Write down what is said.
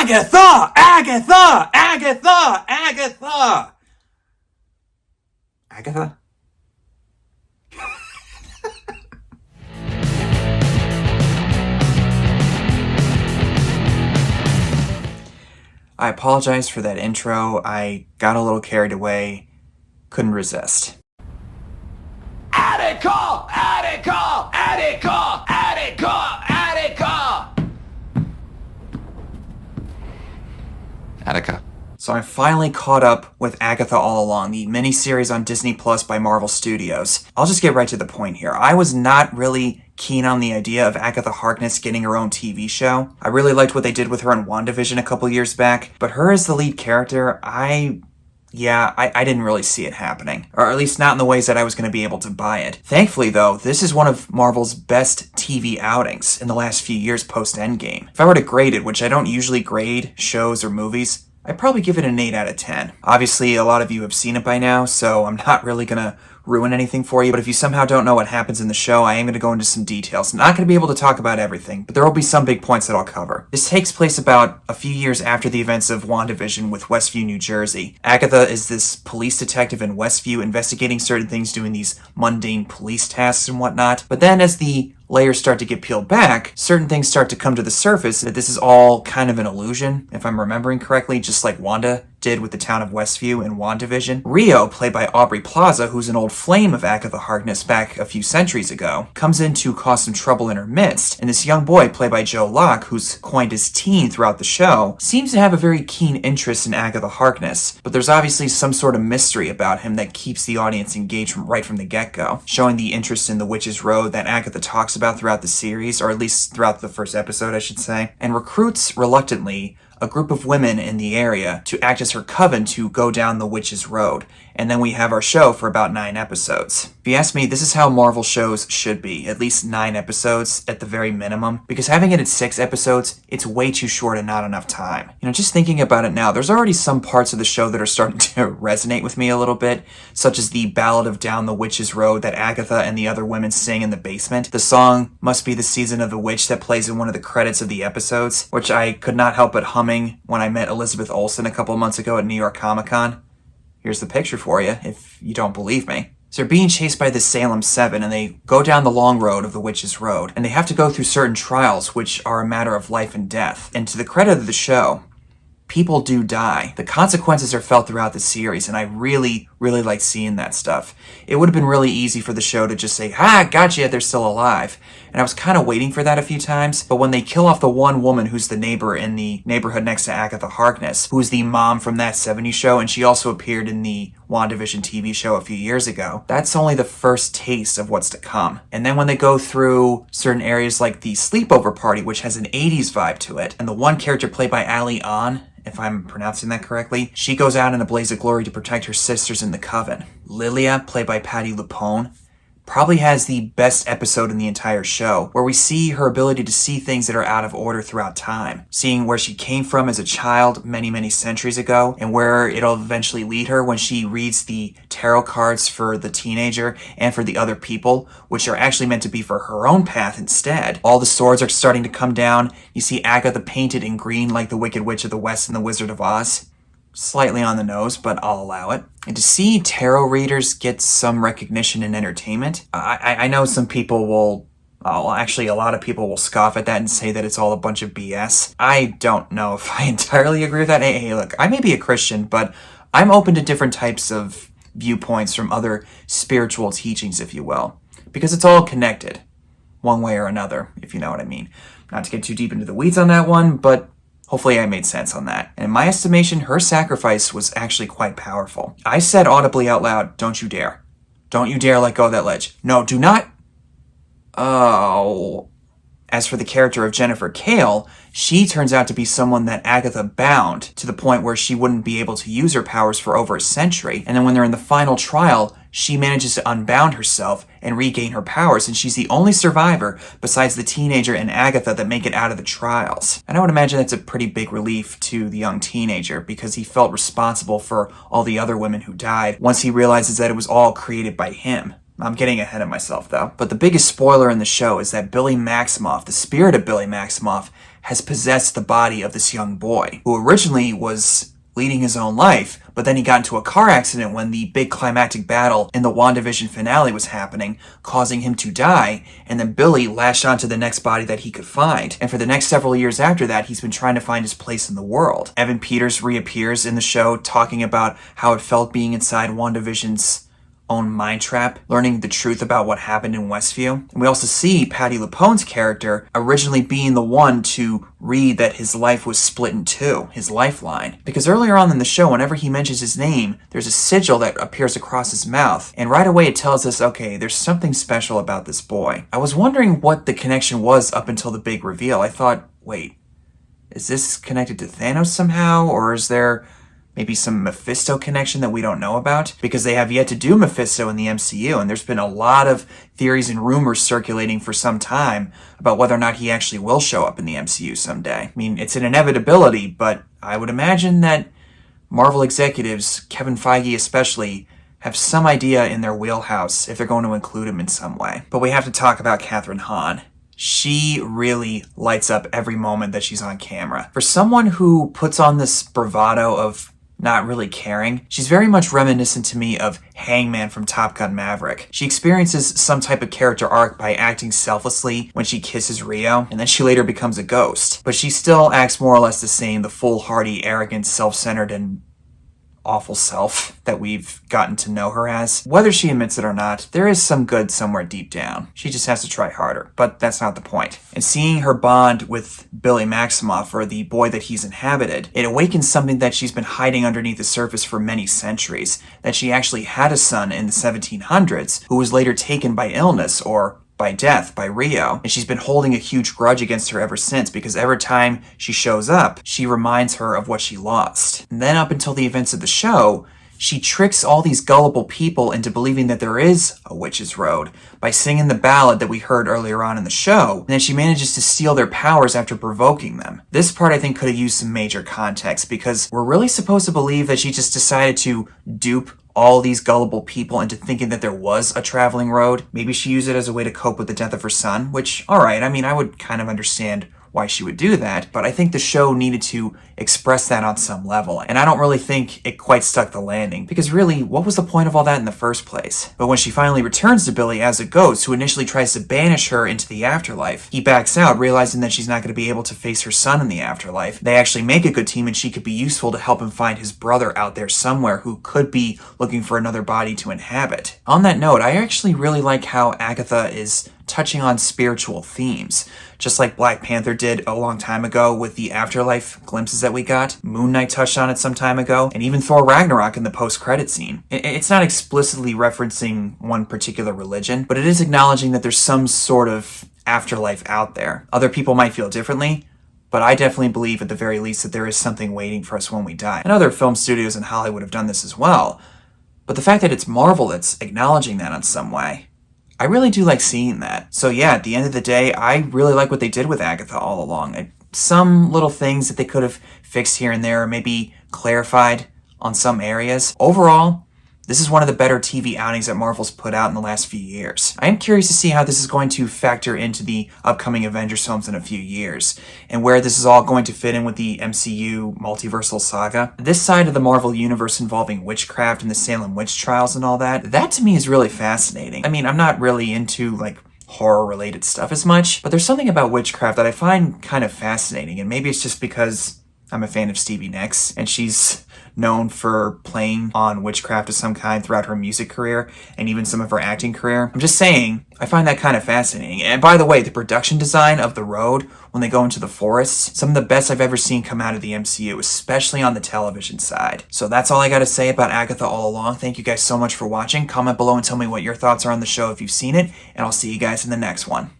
Agatha! Agatha! Agatha! Agatha! Agatha? I apologize for that intro. I got a little carried away. Couldn't resist. Attica! Attica! Attica! Attica! Attica! Attica. So I finally caught up with Agatha All Along, the miniseries on Disney Plus by Marvel Studios. I'll just get right to the point here. I was not really keen on the idea of Agatha Harkness getting her own TV show. I really liked what they did with her in WandaVision a couple years back, but her as the lead character, I didn't really see it happening. Or at least not in the ways that I was going to be able to buy it. Thankfully, though, this is one of Marvel's best TV outings in the last few years post-Endgame. If I were to grade it, which I don't usually grade shows or movies, I'd probably give it an 8 out of 10. Obviously, a lot of you have seen it by now, so I'm not really going to ruin anything for you, but if you somehow don't know what happens in the show, I am going to go into some details. I'm not going to be able to talk about everything, but there will be some big points that I'll cover. This takes place about a few years after the events of WandaVision with Westview, New Jersey. Agatha is this police detective in Westview investigating certain things, doing these mundane police tasks and whatnot, but then as the layers start to get peeled back, certain things start to come to the surface that this is all kind of an illusion, if I'm remembering correctly, just like Wanda did with the town of Westview in WandaVision. Rio, played by Aubrey Plaza, who's an old flame of Agatha Harkness back a few centuries ago, comes in to cause some trouble in her midst, and this young boy, played by Joe Locke, who's coined as Teen throughout the show, seems to have a very keen interest in Agatha Harkness, but there's obviously some sort of mystery about him that keeps the audience engaged right from the get-go, showing the interest in the Witch's Road that Agatha talks about throughout the series, or at least throughout the first episode, I should say, and recruits, reluctantly, a group of women in the area to act as her coven to go down the Witch's Road. And then we have our show for about 9 episodes. If you ask me, this is how Marvel shows should be. At least 9 episodes at the very minimum. Because having it at 6 episodes, it's way too short and not enough time. You know, just thinking about it now, there's already some parts of the show that are starting to resonate with me a little bit, such as the Ballad of Down the Witch's Road that Agatha and the other women sing in the basement. The song Must Be the Season of the Witch that plays in one of the credits of the episodes, which I could not help but humming when I met Elizabeth Olsen a couple months ago at New York Comic Con. Here's the picture for you, if you don't believe me. So they're being chased by the Salem 7, and they go down the long road of the Witch's Road, and they have to go through certain trials, which are a matter of life and death. And to the credit of the show, people do die. The consequences are felt throughout the series, and I really like seeing that stuff. It would have been really easy for the show to just say, gotcha, they're still alive. And I was kind of waiting for that a few times, but when they kill off the one woman who's the neighbor in the neighborhood next to Agatha Harkness, who's the mom from That 70s Show, and she also appeared in the WandaVision TV show a few years ago, that's only the first taste of what's to come. And then when they go through certain areas like the sleepover party, which has an 80s vibe to it, and the one character played by Ali An, if I'm pronouncing that correctly, she goes out in a blaze of glory to protect her sisters in the coven. Lilia, played by Patti LuPone, probably has the best episode in the entire show, where we see her ability to see things that are out of order throughout time, seeing where she came from as a child many centuries ago, and where it'll eventually lead her when she reads the tarot cards for the teenager and for the other people, which are actually meant to be for her own path instead. All the swords are starting to come down. You see Agatha painted in green like the Wicked Witch of the West in The Wizard of Oz. Slightly on the nose, but I'll allow it. And to see tarot readers get some recognition and entertainment, I know some people will, actually a lot of people will scoff at that and say that it's all a bunch of BS. I don't know if I entirely agree with that. Hey, look, I may be a Christian, but I'm open to different types of viewpoints from other spiritual teachings, if you will, because it's all connected, one way or another, if you know what I mean. Not to get too deep into the weeds on that one, but hopefully I made sense on that. And in my estimation, her sacrifice was actually quite powerful. I said audibly out loud, "Don't you dare. Don't you dare let go of that ledge. No, do not." Oh. As for the character of Jennifer Kale, she turns out to be someone that Agatha bound to the point where she wouldn't be able to use her powers for over a century. And then when they're in the final trial, she manages to unbound herself and regain her powers, and she's the only survivor besides the teenager and Agatha that make it out of the trials. And I would imagine that's a pretty big relief to the young teenager, because he felt responsible for all the other women who died once he realizes that it was all created by him. I'm getting ahead of myself, though. But the biggest spoiler in the show is that Billy Maximoff, the spirit of Billy Maximoff, has possessed the body of this young boy, who originally was leading his own life, but then he got into a car accident when the big climactic battle in the WandaVision finale was happening, causing him to die, and then Billy latched onto the next body that he could find. And for the next several years after that, he's been trying to find his place in the world. Evan Peters reappears in the show, talking about how it felt being inside WandaVision's own mind trap, learning the truth about what happened in Westview. And we also see Patti LuPone's character originally being the one to read that his life was split in two, his lifeline. Because earlier on in the show, whenever he mentions his name, there's a sigil that appears across his mouth. And right away it tells us, okay, there's something special about this boy. I was wondering what the connection was up until the big reveal. I thought, wait, is this connected to Thanos somehow? Or is there maybe some Mephisto connection that we don't know about? Because they have yet to do Mephisto in the MCU, and there's been a lot of theories and rumors circulating for some time about whether or not he actually will show up in the MCU someday. I mean, it's an inevitability, but I would imagine that Marvel executives, Kevin Feige especially, have some idea in their wheelhouse if they're going to include him in some way. But we have to talk about Kathryn Hahn. She really lights up every moment that she's on camera. For someone who puts on this bravado of not really caring, she's very much reminiscent to me of Hangman from Top Gun Maverick. She experiences some type of character arc by acting selflessly when she kisses Rio, and then she later becomes a ghost. But she still acts more or less the same, the foolhardy, arrogant, self-centered, and awful self that we've gotten to know her as. Whether she admits it or not, there is some good somewhere deep down. She just has to try harder, but that's not the point. And seeing her bond with Billy Maximoff, or the boy that he's inhabited, it awakens something that she's been hiding underneath the surface for many centuries, that she actually had a son in the 1700s who was later taken by illness or by death by Rio, and she's been holding a huge grudge against her ever since, because every time she shows up, she reminds her of what she lost. And then up until the events of the show, she tricks all these gullible people into believing that there is a witch's road by singing the ballad that we heard earlier on in the show, and then she manages to steal their powers after provoking them. This part I think could have used some major context, because we're really supposed to believe that she just decided to dupe all these gullible people into thinking that there was a traveling road. Maybe she used it as a way to cope with the death of her son, which, alright, I mean, I would kind of understand why she would do that, but I think the show needed to express that on some level, and I don't really think it quite stuck the landing, because really, what was the point of all that in the first place? But when she finally returns to Billy as a ghost who initially tries to banish her into the afterlife, he backs out, realizing that she's not going to be able to face her son in the afterlife. They actually make a good team, and she could be useful to help him find his brother out there somewhere who could be looking for another body to inhabit. On that note, I actually really like how Agatha is touching on spiritual themes, just like Black Panther did a long time ago with the afterlife glimpses that we got. Moon Knight touched on it some time ago, and even Thor Ragnarok in the post-credit scene. It's not explicitly referencing one particular religion, but it is acknowledging that there's some sort of afterlife out there. Other people might feel differently, but I definitely believe at the very least that there is something waiting for us when we die. And other film studios in Hollywood have done this as well. But the fact that it's Marvel that's acknowledging that in some way, I really do like seeing that. So yeah, at the end of the day, I really like what they did with Agatha All Along. Some little things that they could have fixed here and there, or maybe clarified on some areas. Overall, this is one of the better TV outings that Marvel's put out in the last few years. I am curious to see how this is going to factor into the upcoming Avengers films in a few years, and where this is all going to fit in with the MCU multiversal saga. This side of the Marvel universe involving witchcraft and the Salem witch trials and all that, that to me is really fascinating. I mean, I'm not really into horror-related stuff as much, but there's something about witchcraft that I find kind of fascinating, and maybe it's just because I'm a fan of Stevie Nicks, and she's known for playing on witchcraft of some kind throughout her music career, and even some of her acting career. I'm just saying, I find that kind of fascinating. And by the way, the production design of the road, when they go into the forests, some of the best I've ever seen come out of the MCU, especially on the television side. So that's all I gotta say about Agatha All Along. Thank you guys so much for watching. Comment below and tell me what your thoughts are on the show if you've seen it, and I'll see you guys in the next one.